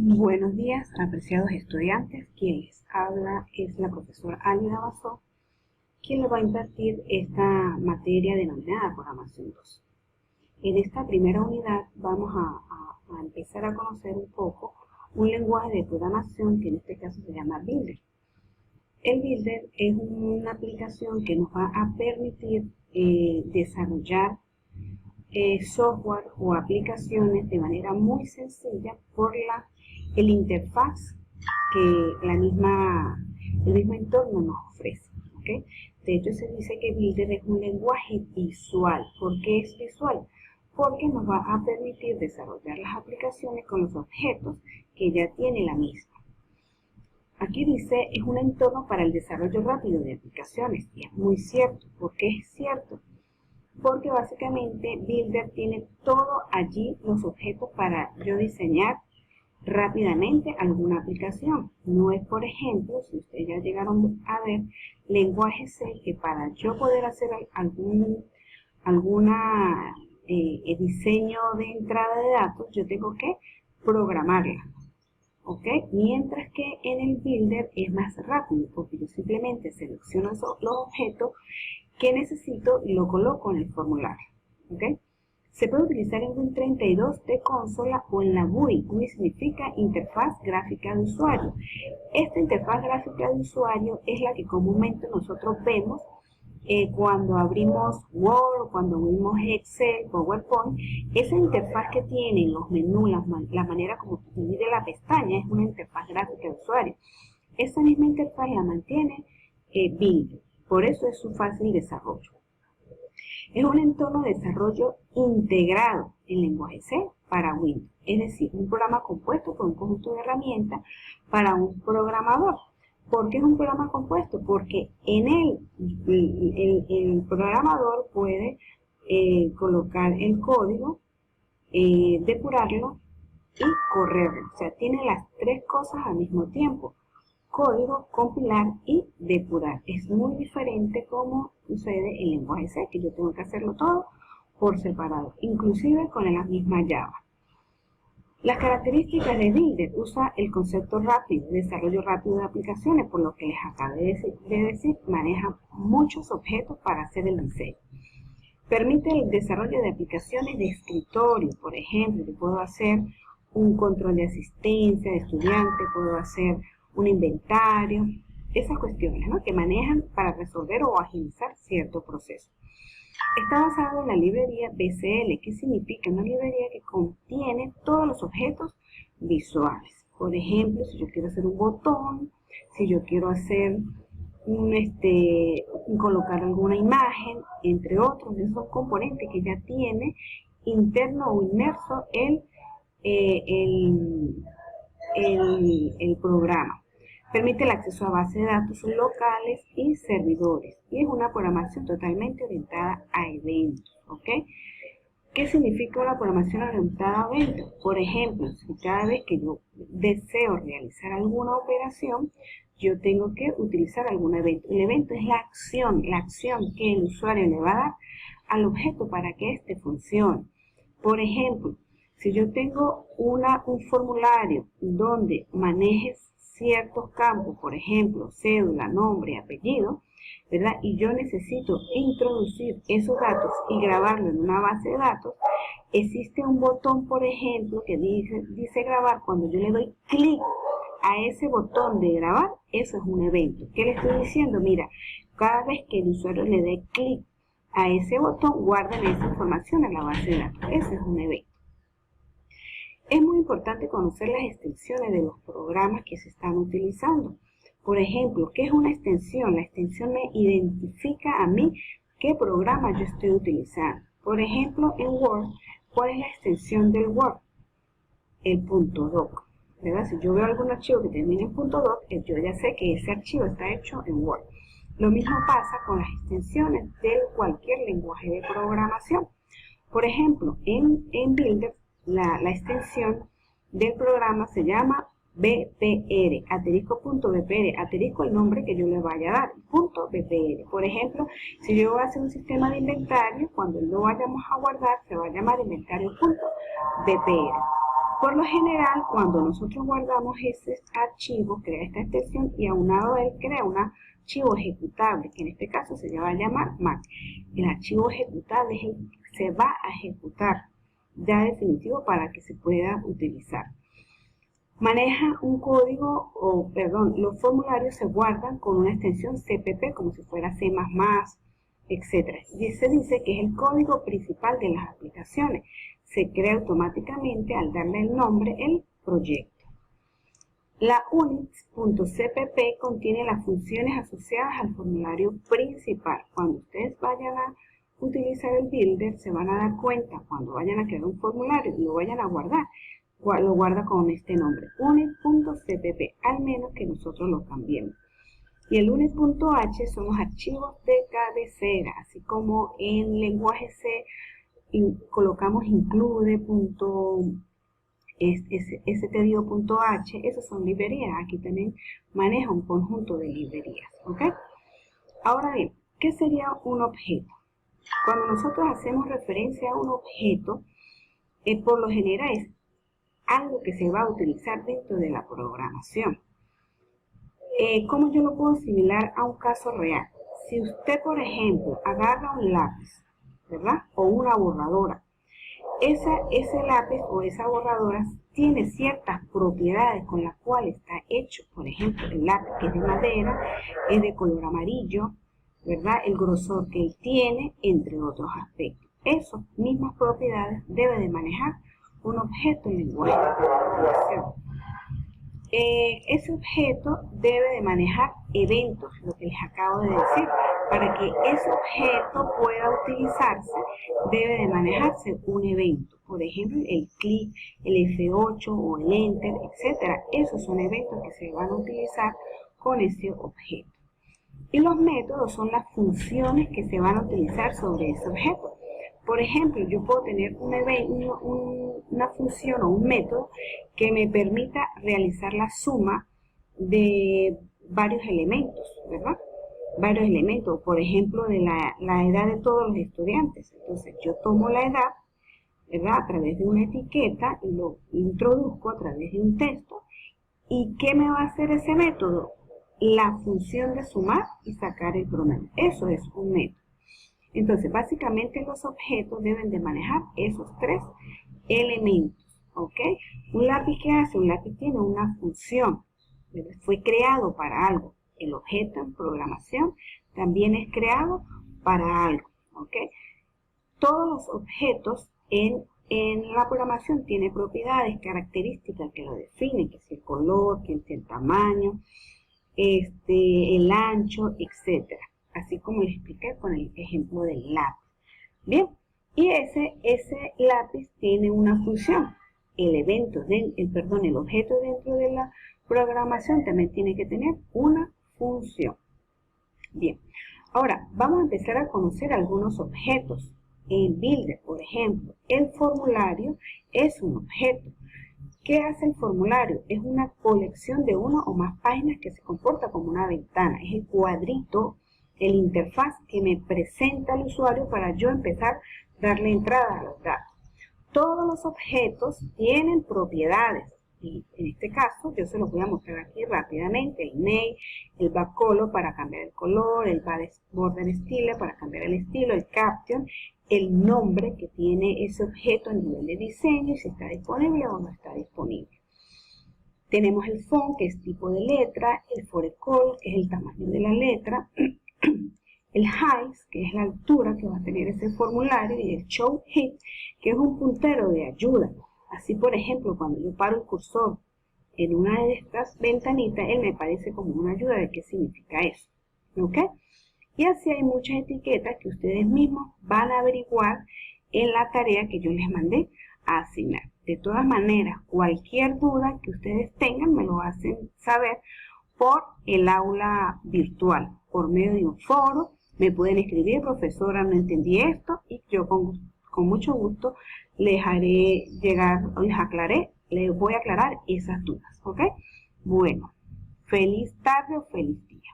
Buenos días, apreciados estudiantes. Quien les habla es la profesora Álida Basó, quien les va a impartir esta materia denominada Programación 2. En esta primera unidad vamos a empezar a conocer un poco un lenguaje de programación que en este caso se llama Builder. El Builder es una aplicación que nos va a permitir desarrollar software o aplicaciones de manera muy sencilla por el interfaz que el mismo entorno nos ofrece. ¿Okay? De hecho, se dice que Builder es un lenguaje visual. ¿Por qué es visual? Porque nos va a permitir desarrollar las aplicaciones con los objetos que ya tiene la misma. Aquí dice, es un entorno para el desarrollo rápido de aplicaciones. Y es muy cierto. ¿Por qué es cierto? Porque básicamente Builder tiene todo allí, los objetos para yo diseñar rápidamente alguna aplicación. No es, por ejemplo, si ustedes ya llegaron a ver, lenguaje C, que para yo poder hacer alguna diseño de entrada de datos, yo tengo que programarla. ¿Ok? Mientras que en el Builder es más rápido, porque yo simplemente selecciono los objetos que necesito y lo coloco en el formulario. ¿Okay? Se puede utilizar en Win32 de consola o en la GUI. GUI significa Interfaz Gráfica de Usuario. Esta interfaz gráfica de usuario es la que comúnmente nosotros vemos cuando abrimos Word, cuando abrimos Excel, PowerPoint. Esa interfaz que tiene los menús, la manera como se divide la pestaña, es una interfaz gráfica de usuario. Esa misma interfaz la mantiene Builder. Por eso es su fácil desarrollo. Es un entorno de desarrollo integrado en lenguaje C para Windows, es decir, un programa compuesto por un conjunto de herramientas para un programador. ¿Por qué es un programa compuesto? Porque en él el programador puede colocar el código, depurarlo y correrlo. O sea, tiene las tres cosas al mismo tiempo. Código, compilar y depurar. Es muy diferente como sucede en lenguaje C, que yo tengo que hacerlo todo por separado, inclusive con la misma Java. Las características de Builder: usa el concepto rápido, desarrollo rápido de aplicaciones, por lo que les acabé de decir, maneja muchos objetos para hacer el diseño. Permite el desarrollo de aplicaciones de escritorio, por ejemplo, yo puedo hacer un control de asistencia de estudiante, puedo hacer un inventario, esas cuestiones, ¿no?, que manejan para resolver o agilizar cierto proceso. Está basado en la librería BCL, que significa una librería que contiene todos los objetos visuales. Por ejemplo, si yo quiero hacer un botón, si yo quiero hacer colocar alguna imagen, entre otros, esos componentes que ya tiene interno o inmerso el programa. Permite el acceso a bases de datos locales y servidores. Y es una programación totalmente orientada a eventos. ¿Ok? ¿Qué significa una programación orientada a eventos? Por ejemplo, si cada vez que yo deseo realizar alguna operación, yo tengo que utilizar algún evento. El evento es la acción que el usuario le va a dar al objeto para que éste funcione. Por ejemplo, si yo tengo un formulario donde manejes ciertos campos, por ejemplo, cédula, nombre, apellido, ¿verdad? Y yo necesito introducir esos datos y grabarlo en una base de datos, existe un botón, por ejemplo, que dice grabar. Cuando yo le doy clic a ese botón de grabar, eso es un evento. ¿Qué le estoy diciendo? Mira, cada vez que el usuario le dé clic a ese botón, guarden esa información en la base de datos. Ese es un evento. Es muy importante conocer las extensiones de los programas que se están utilizando. Por ejemplo, ¿qué es una extensión? La extensión me identifica a mí qué programa yo estoy utilizando. Por ejemplo, en Word, ¿cuál es la extensión del Word? El .doc, ¿verdad? Si yo veo algún archivo que termine en .doc, yo ya sé que ese archivo está hecho en Word. Lo mismo pasa con las extensiones de cualquier lenguaje de programación. Por ejemplo, en Builder, la extensión del programa se llama BPR, asterisco.bpr, asterisco el nombre que yo le vaya a dar, .bpr. Por ejemplo, si yo voy a hacer un sistema de inventario, cuando lo vayamos a guardar, se va a llamar inventario.bpr. Por lo general, cuando nosotros guardamos ese archivo, crea esta extensión y aunado a él crea un archivo ejecutable, que en este caso se va a llamar Mac. El archivo ejecutable es el que se va a ejecutar ya definitivo para que se pueda utilizar. Maneja un código, los formularios se guardan con una extensión CPP, como si fuera C++, etc. Y se dice que es el código principal de las aplicaciones. Se crea automáticamente al darle el nombre el proyecto. La units.cpp contiene las funciones asociadas al formulario principal. Cuando ustedes vayan a utilizar el builder, se van a dar cuenta cuando vayan a crear un formulario y lo vayan a guardar, lo guarda con este nombre, unit.cpp, al menos que nosotros lo cambiemos. Y el unit.h son los archivos de cabecera, así como en lenguaje C colocamos include.stdio.h, esos son librerías. Aquí también maneja un conjunto de librerías, ¿ok? Ahora bien, ¿qué sería un objeto? Cuando nosotros hacemos referencia a un objeto, por lo general es algo que se va a utilizar dentro de la programación. ¿Cómo yo lo puedo asimilar a un caso real? Si usted, por ejemplo, agarra un lápiz, ¿verdad? O una borradora. Ese lápiz o esa borradora tiene ciertas propiedades con las cuales está hecho. Por ejemplo, el lápiz que es de madera, es de color amarillo, ¿verdad? El grosor que él tiene, entre otros aspectos. Esas mismas propiedades debe de manejar un objeto en lenguaje de programación. Ese objeto debe de manejar eventos, lo que les acabo de decir. Para que ese objeto pueda utilizarse, debe de manejarse un evento. Por ejemplo, el clic, el F8 o el Enter, etc. Esos son eventos que se van a utilizar con ese objeto. Y los métodos son las funciones que se van a utilizar sobre ese objeto. Por ejemplo, yo puedo tener una función o un método que me permita realizar la suma de varios elementos, ¿verdad? Varios elementos, por ejemplo, de la edad de todos los estudiantes. Entonces, yo tomo la edad, ¿verdad? A través de una etiqueta y lo introduzco a través de un texto. ¿Y qué me va a hacer ese método? La función de sumar y sacar el promedio. Eso es un método. Entonces, básicamente los objetos deben de manejar esos tres elementos, ¿ok? Un lápiz, ¿qué hace? Un lápiz tiene una función, fue creado para algo. El objeto en programación también es creado para algo, ¿ok? Todos los objetos en la programación tienen propiedades, características que lo definen, que es el color, que es el tamaño, el ancho, etc. Así como les expliqué con el ejemplo del lápiz. Bien, y ese lápiz tiene una función. El objeto dentro de la programación también tiene que tener una función. Bien, ahora vamos a empezar a conocer algunos objetos. En Builder, por ejemplo, el formulario es un objeto. ¿Qué hace el formulario? Es una colección de una o más páginas que se comporta como una ventana. Es el cuadrito, el interfaz que me presenta al usuario para yo empezar a darle entrada a los datos. Todos los objetos tienen propiedades. Y en este caso, yo se los voy a mostrar aquí rápidamente. El name, el backcolor para cambiar el color, el border style para cambiar el estilo, el caption, el nombre que tiene ese objeto a nivel de diseño y si está disponible o no está disponible. Tenemos el font, que es tipo de letra, el forecolor, que es el tamaño de la letra, el height, que es la altura que va a tener ese formulario, y el show hit, que es un puntero de ayuda. Así, por ejemplo, cuando yo paro el cursor en una de estas ventanitas, él me parece como una ayuda de qué significa eso. ¿Ok? Y así hay muchas etiquetas que ustedes mismos van a averiguar en la tarea que yo les mandé a asignar. De todas maneras, cualquier duda que ustedes tengan me lo hacen saber por el aula virtual, por medio de un foro. Me pueden escribir, profesora, no entendí esto, y yo con mucho gusto les haré llegar, les voy a aclarar esas dudas, ¿ok? Bueno, feliz tarde o feliz día.